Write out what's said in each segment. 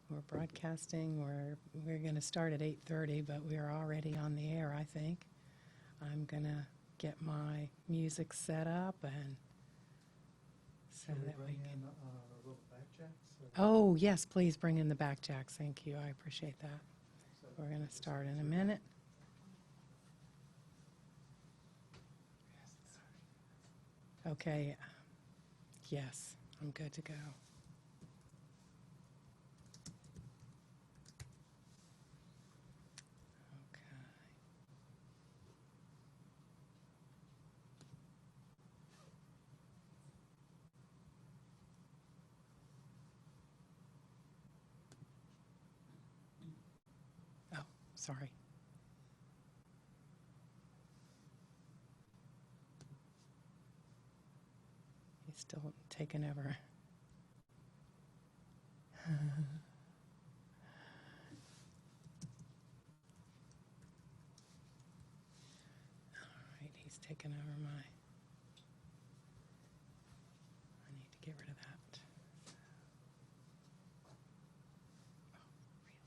We're broadcasting. We're going to start at 8:30, but we're already on the air, I think. I'm going to get my music set up and so Should we that we bring can. in the little backjacks? Oh, yes, please bring in the backjacks. Thank you. I appreciate that. So We're going to start in a minute. Okay. Yes, I'm good to go. Okay. Oh, sorry. He's still taking over. All right, he's taking over my. I need to get rid of that. Oh, really?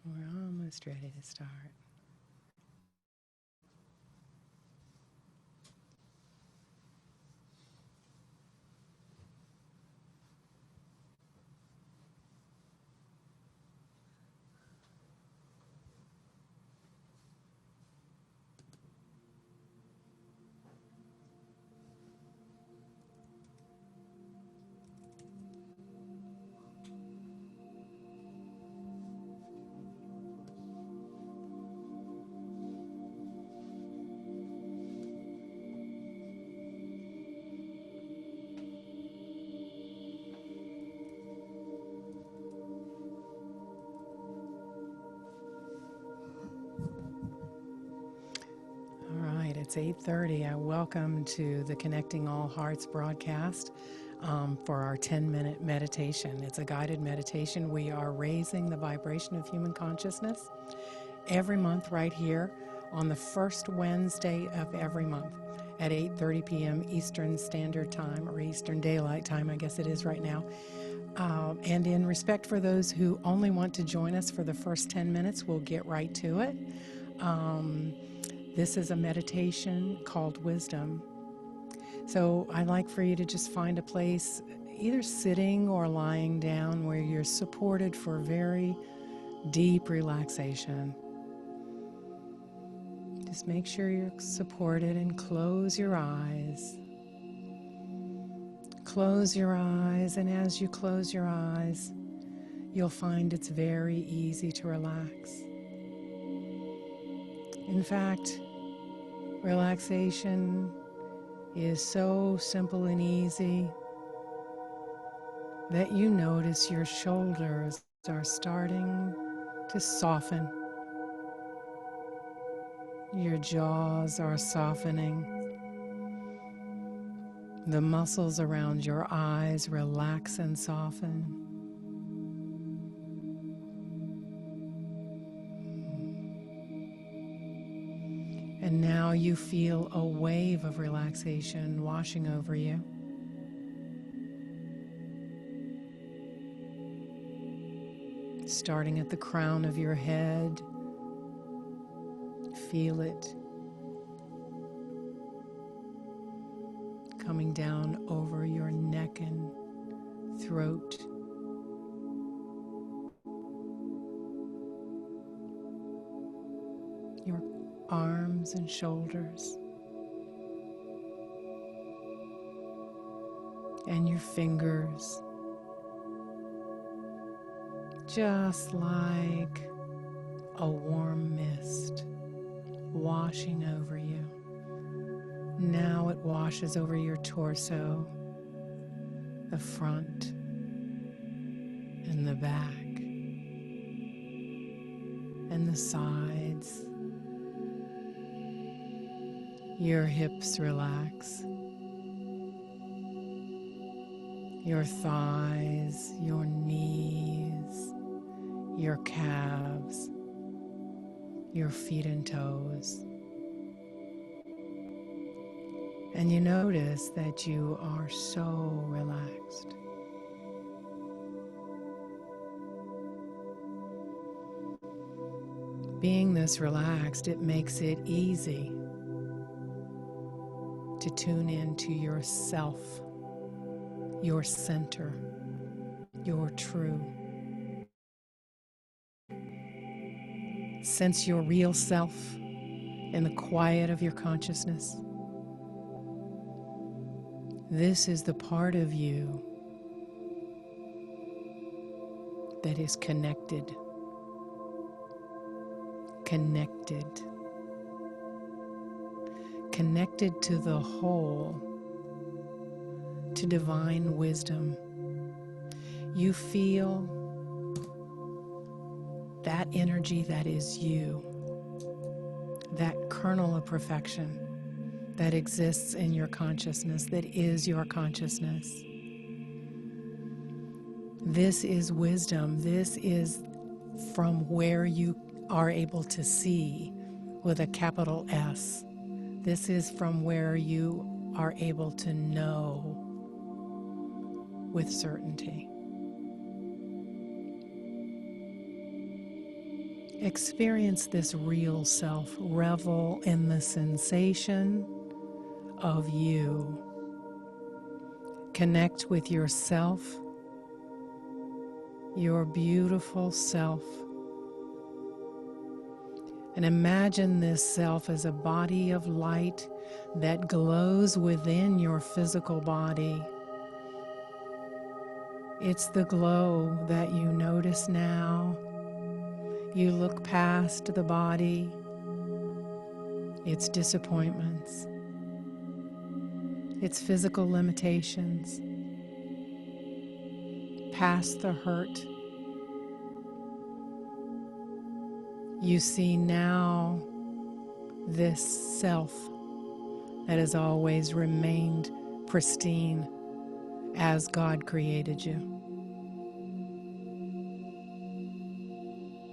We're almost ready to start. All right, it's 8:30. I welcome to the Connecting All Hearts broadcast for our 10-minute meditation. It's a guided meditation. We are raising the vibration of human consciousness every month right here on the first Wednesday of every month at 8:30 p.m. Eastern Standard Time, or Eastern Daylight Time, I guess it is right now. And in respect for those who only want to join us for the first 10 minutes, we'll get right to it. This is a meditation called Wisdom. So I'd like for you to just find a place, either sitting or lying down, where you're supported for very deep relaxation. Just make sure you're supported and close your eyes. Close your eyes, and as you close your eyes, you'll find it's very easy to relax. In fact, relaxation is so simple and easy that you notice your shoulders are starting to soften. Your jaws are softening. The muscles around your eyes relax and soften. And now you feel a wave of relaxation washing over you. Starting at the crown of your head, feel it coming down over your neck and throat. Your arms and shoulders. And your fingers. Just like a warm mist washing over you. Now it washes over your torso, the front and the back, and the sides. Your hips relax. Your thighs, your knees, your calves, your feet and toes. And you notice that you are so relaxed. Being this relaxed, it makes it easy to tune into yourself, your center, your true. Sense your real self in the quiet of your consciousness. This is the part of you that is connected, connected to the whole, to divine wisdom. You feel that energy that is you, that kernel of perfection that exists in your consciousness, that is your consciousness. This is wisdom. This is from where you are able to see with a capital S. This is from where you are able to know with certainty. Experience this real self. Revel in the sensation of you. Connect with yourself, your beautiful self. And imagine this self as a body of light that glows within your physical body. It's the glow that you notice now. You look past the body, its disappointments, its physical limitations, past the hurt. You see now this self that has always remained pristine as God created you.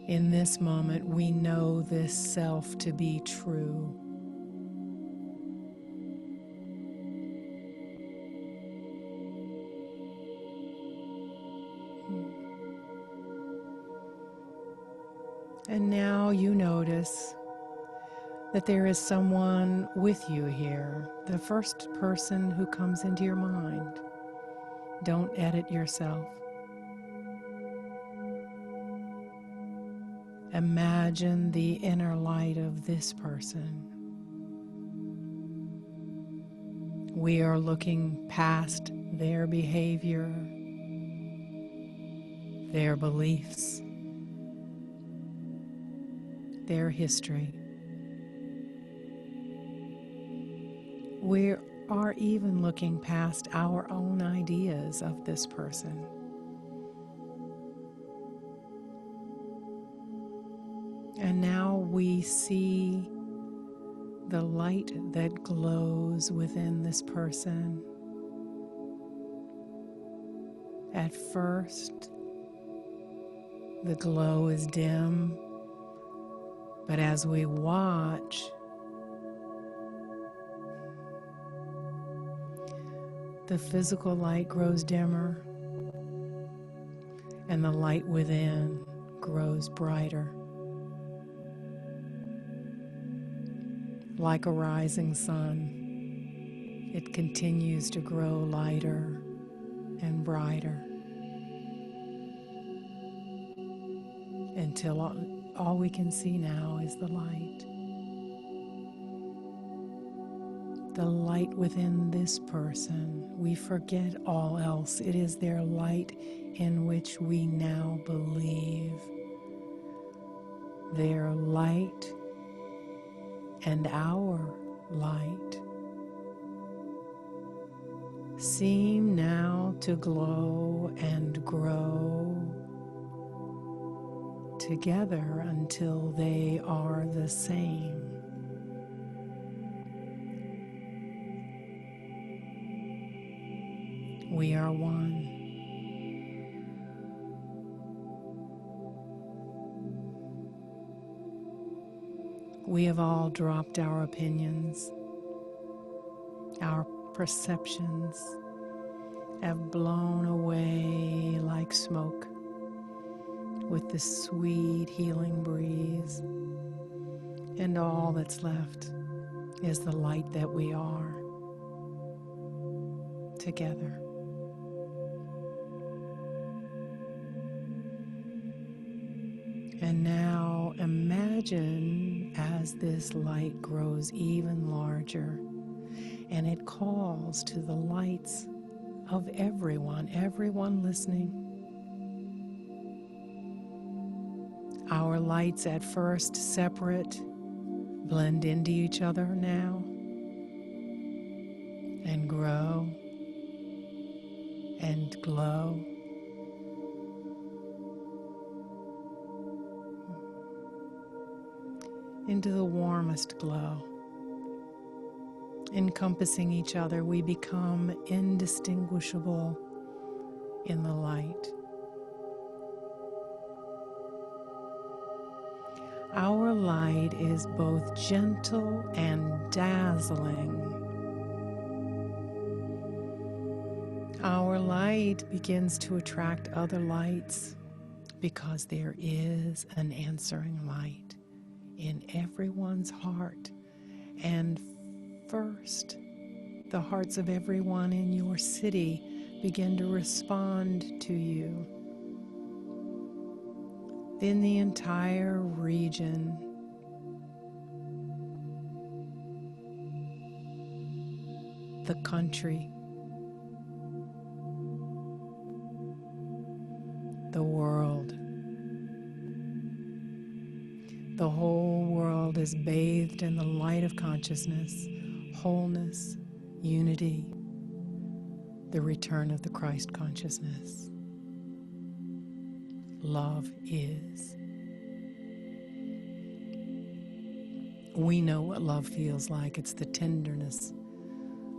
In this moment, we know this self to be true. And now you notice that there is someone with you here, the first person who comes into your mind. Don't edit yourself. Imagine the inner light of this person. We are looking past their behavior, their beliefs, their history. We are even looking past our own ideas of this person. And now we see the light that glows within this person. At first, the glow is dim, but as we watch, the physical light grows dimmer, and the light within grows brighter. Like a rising sun, it continues to grow lighter and brighter until all we can see now is the light. The light within this person. We forget all else. It is their light in which we now believe. Their light and our light seem now to glow and grow together until they are the same. We are one. We have all dropped our opinions. Our perceptions have blown away like smoke with the sweet healing breeze. And all that's left is the light that we are together. And now imagine as this light grows even larger and it calls to the lights of everyone listening. Our lights at first separate, blend into each other now, and grow and glow. Into the warmest glow. Encompassing each other, we become indistinguishable in the light. Our light is both gentle and dazzling. Our light begins to attract other lights because there is an answering light in everyone's heart. And first, the hearts of everyone in your city begin to respond to you. Then the entire region, the country, the world. The whole world is bathed in the light of consciousness, wholeness, unity, the return of the Christ consciousness. Love is. We know what love feels like. It's the tenderness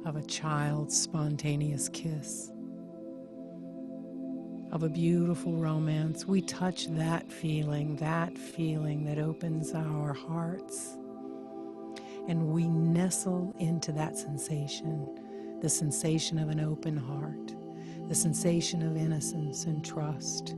of a child's spontaneous kiss, of a beautiful romance. We touch that feeling that opens our hearts, and we nestle into that sensation, the sensation of an open heart, the sensation of innocence and trust.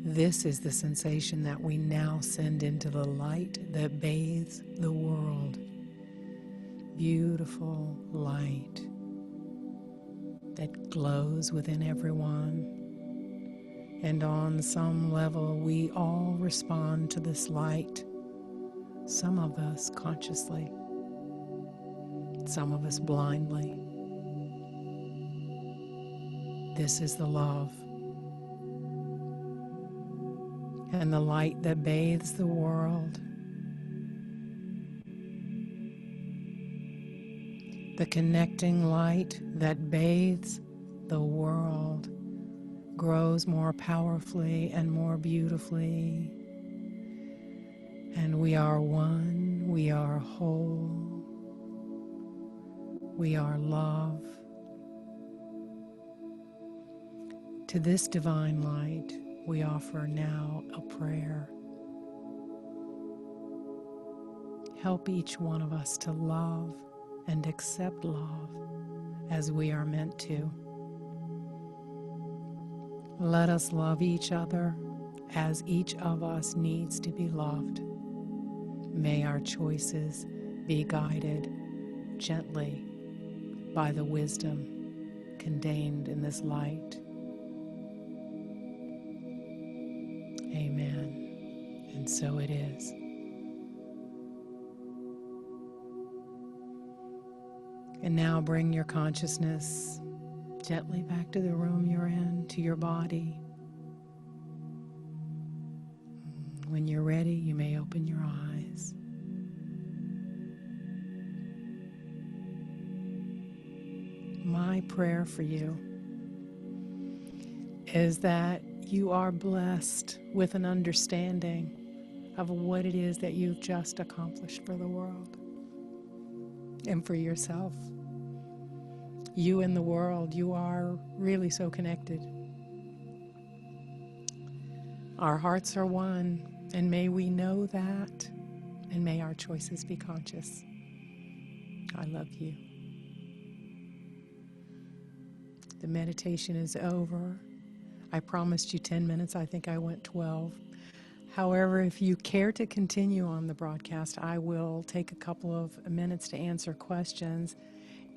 This is the sensation that we now send into the light that bathes the world. Beautiful light that glows within everyone. And on some level, we all respond to this light. Some of us consciously, some of us blindly. This is the love. And the light that bathes the world. The connecting light that bathes the world grows more powerfully and more beautifully. And we are one, we are whole, we are love. To this divine light, we offer now a prayer. Help each one of us to love and accept love as we are meant to. Let us love each other as each of us needs to be loved. May our choices be guided gently by the wisdom contained in this light. Amen. And so it is. And now bring your consciousness gently back to the room you're in, to your body. When you're ready, you may open your eyes. My prayer for you is that you are blessed with an understanding of what it is that you've just accomplished for the world and for yourself. You and the world, you are really so connected. Our hearts are one, and may we know that, and may our choices be conscious. I love you. The meditation is over. I promised you 10 minutes. I think I went 12. However, if you care to continue on the broadcast, I will take a couple of minutes to answer questions.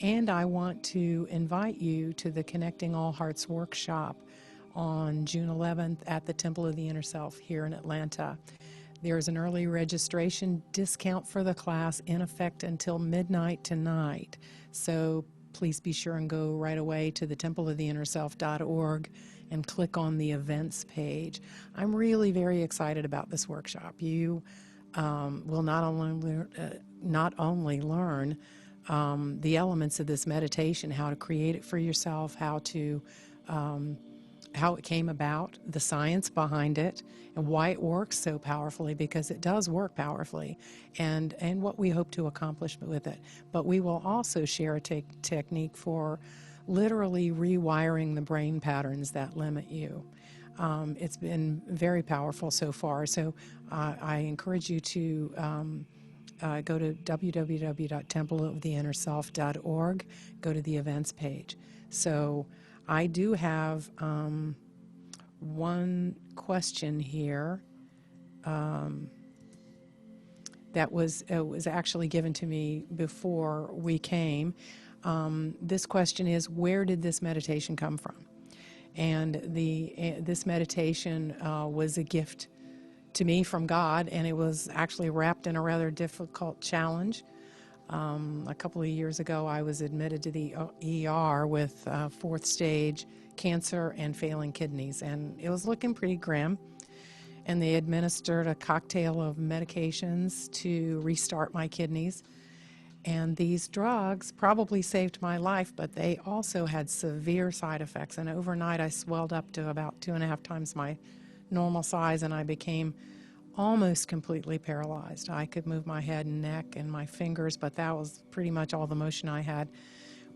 And I want to invite you to the Connecting All Hearts workshop on June 11th at the Temple of the Inner Self here in Atlanta. There is an early registration discount for the class in effect until midnight tonight. So please be sure and go right away to the templeoftheinnerself.org and click on the events page. I'm really very excited about this workshop. You will not only learn the elements of this meditation, how to create it for yourself, how it came about, the science behind it, and why it works so powerfully, because it does work powerfully, and what we hope to accomplish with it. But we will also share a technique for literally rewiring the brain patterns that limit you. It's been very powerful so far, so I encourage you to go to www.templeoftheinnerself.org, go to the events page. So I do have one question here that was actually given to me before we came. This question is, where did this meditation come from? And this meditation was a gift to me from God, and it was actually wrapped in a rather difficult challenge. A couple of years ago, I was admitted to the ER with fourth stage cancer and failing kidneys, and it was looking pretty grim. And they administered a cocktail of medications to restart my kidneys. And these drugs probably saved my life, but they also had severe side effects. And overnight, I swelled up to about 2.5 times my normal size, and I became almost completely paralyzed. I could move my head and neck and my fingers, but that was pretty much all the motion I had,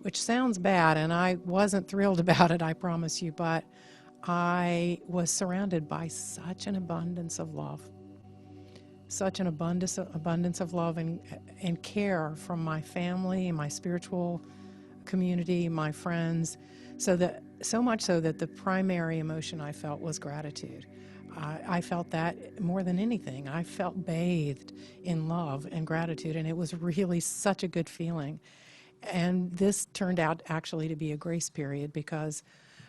which sounds bad, and I wasn't thrilled about it, I promise you, but I was surrounded by such an abundance of love. Such an abundance of love and care from my family, my spiritual community, my friends, so much so that the primary emotion I felt was gratitude. I felt that more than anything. I felt bathed in love and gratitude, and it was really such a good feeling. And this turned out actually to be a grace period, because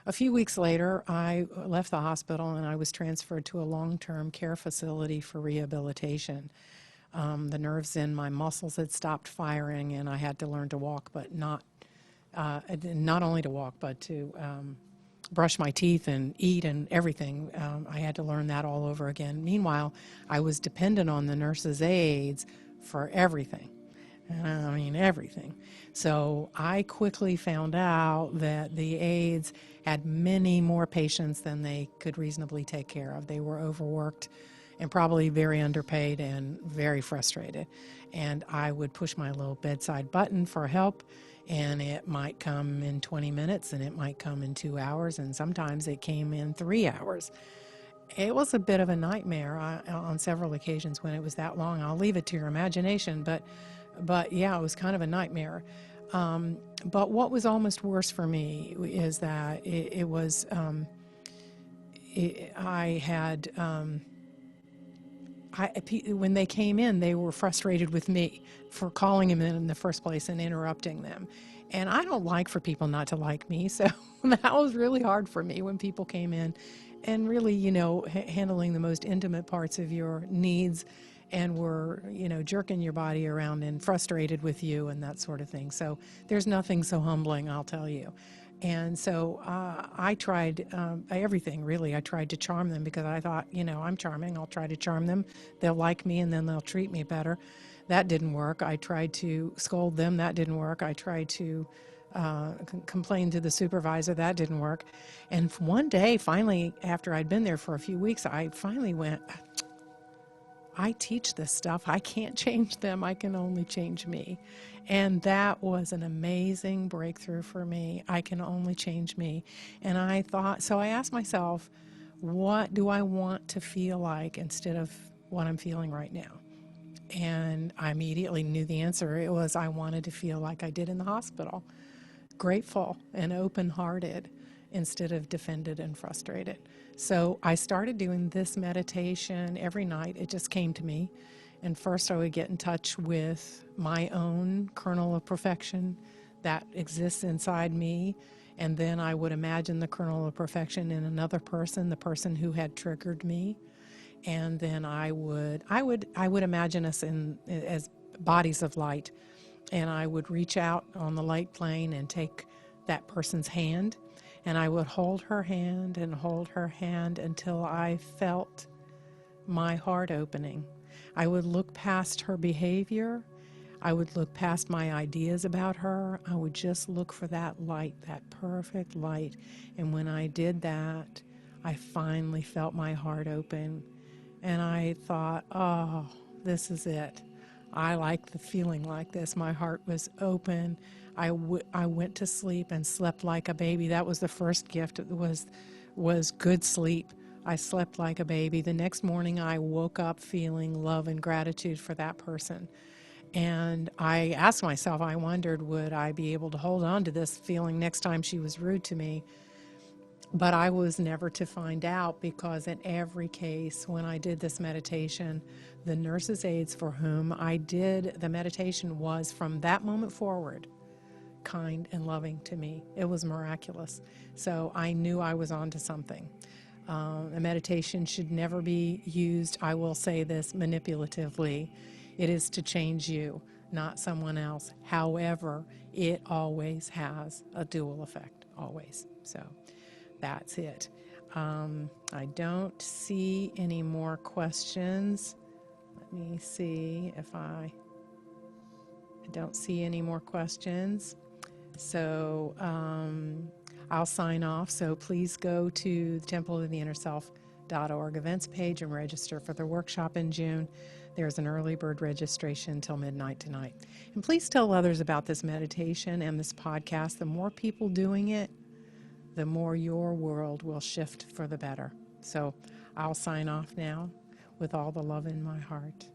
a few weeks later, I left the hospital and I was transferred to a long-term care facility for rehabilitation. The nerves in my muscles had stopped firing, and I had to learn to walk, but not only to walk, but to brush my teeth and eat and everything. I had to learn that all over again. Meanwhile, I was dependent on the nurses' aides for everything. I mean, everything. So I quickly found out that the aides had many more patients than they could reasonably take care of. They were overworked and probably very underpaid and very frustrated. And I would push my little bedside button for help, and it might come in 20 minutes, and it might come in 2 hours, and sometimes it came in 3 hours. It was a bit of a nightmare on several occasions when it was that long. I'll leave it to your imagination, but yeah, it was kind of a nightmare. But what was almost worse for me is that when they came in, they were frustrated with me for calling them in the first place and interrupting them. And I don't like for people not to like me, so that was really hard for me when people came in and really, handling the most intimate parts of your needs and were, jerking your body around and frustrated with you and that sort of thing. So there's nothing so humbling, I'll tell you. And so I tried everything, really. I tried to charm them because I thought, I'm charming. I'll try to charm them. They'll like me, and then they'll treat me better. That didn't work. I tried to scold them. That didn't work. I tried to complain to the supervisor. That didn't work. And one day, finally, after I'd been there for a few weeks, I finally went, I teach this stuff. I can't change them. I can only change me. And that was an amazing breakthrough for me. I can only change me. And I asked myself, what do I want to feel like instead of what I'm feeling right now? And I immediately knew the answer. It was I wanted to feel like I did in the hospital, grateful and open-hearted instead of defended and frustrated. So I started doing this meditation every night. It just came to me. And first I would get in touch with my own kernel of perfection that exists inside me. And then I would imagine the kernel of perfection in another person, the person who had triggered me. And then I would imagine us as bodies of light, and I would reach out on the light plane and take that person's hand, and I would hold her hand and hold her hand until I felt my heart opening. I would look past her behavior. I would look past my ideas about her. I would just look for that light, that perfect light. And when I did that, I finally felt my heart open. And I thought, oh, this is it. I like the feeling like this. My heart was open. I went to sleep and slept like a baby. That was the first gift. It was good sleep. I slept like a baby. The next morning I woke up feeling love and gratitude for that person. And I asked myself, I wondered, would I be able to hold on to this feeling next time she was rude to me? But I was never to find out, because in every case when I did this meditation, the nurses' aides for whom I did the meditation was, from that moment forward, kind and loving to me. It was miraculous. So I knew I was onto something. A meditation should never be used, I will say this, manipulatively. It is to change you, not someone else. However, it always has a dual effect, always. So that's it. I don't see any more questions. Let me see if I don't see any more questions. So I'll sign off. So please go to the templeoftheinnerself.org events page and register for the workshop in June. There's an early bird registration till midnight tonight. And please tell others about this meditation and this podcast. The more people doing it, the more your world will shift for the better. So I'll sign off now with all the love in my heart.